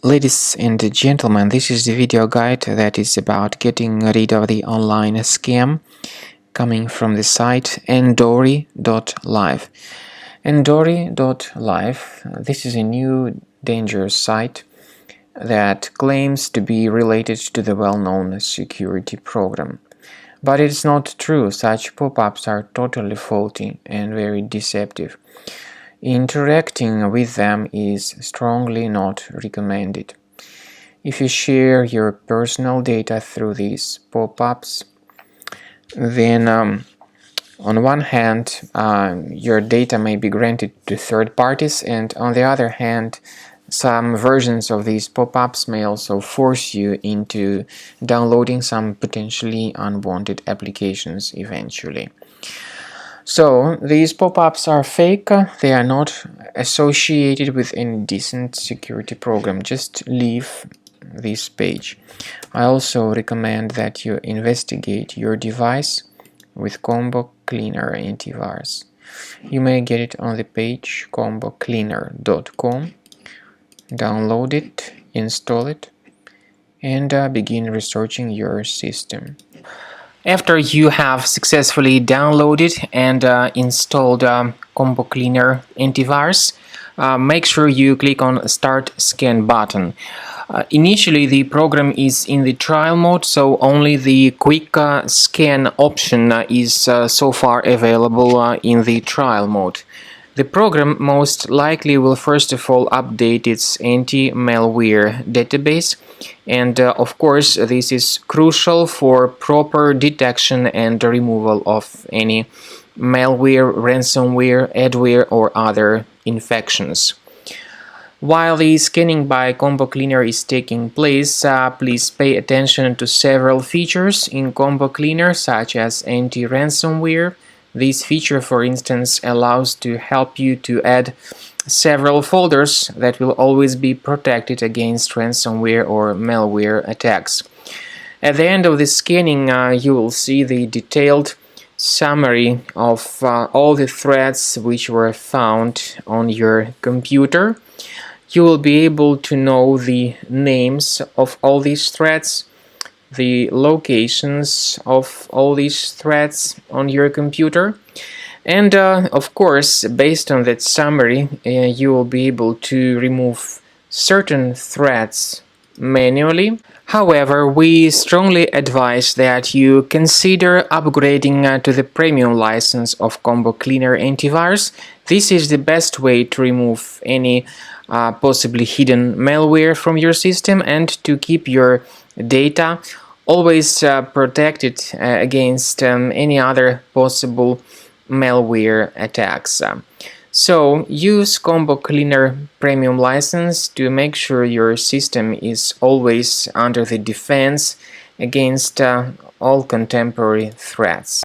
Ladies and gentlemen, this is the video guide that is about getting rid of the online scam coming from the site Andori.live. Andori.live, this is a new dangerous site that claims to be related to the well-known security program. But it's not true. Such pop-ups are totally faulty and very deceptive. Interacting with them is strongly not recommended. If you share your personal data through these pop-ups, then on one hand, your data may be granted to third parties, and on the other hand, some versions of these pop-ups may also force you into downloading some potentially unwanted applications eventually. So these pop-ups are fake, they are not associated with any decent security program. Just leave this page. I also recommend that you investigate your device with Combo Cleaner antivirus. You may get it on the page combocleaner.com. Download it, install it, and begin researching your system. After you have successfully downloaded and installed Combo Cleaner antivirus, make sure you click on Start Scan button. Initially, the program is in the trial mode, so only the quick scan option is so far available in the trial mode. The program most likely will first of all update its anti-malware database, and of course this is crucial for proper detection and removal of any malware, ransomware, adware or other infections. While the scanning by Combo Cleaner is taking place, please pay attention to several features in Combo Cleaner, such as anti-ransomware. This feature, for instance, allows to help you to add several folders that will always be protected against ransomware or malware attacks. At the end of the scanning, you will see the detailed summary of all the threats which were found on your computer. You will be able to know the names of all these threats, the locations of all these threats on your computer, and of course, based on that summary, you will be able to remove certain threats manually. However, we strongly advise that you consider upgrading to the premium license of Combo Cleaner antivirus. This is the best way to remove any possibly hidden malware from your system and to keep your data always protected against any other possible malware attacks. So use Combo Cleaner Premium license to make sure your system is always under the defense against all contemporary threats.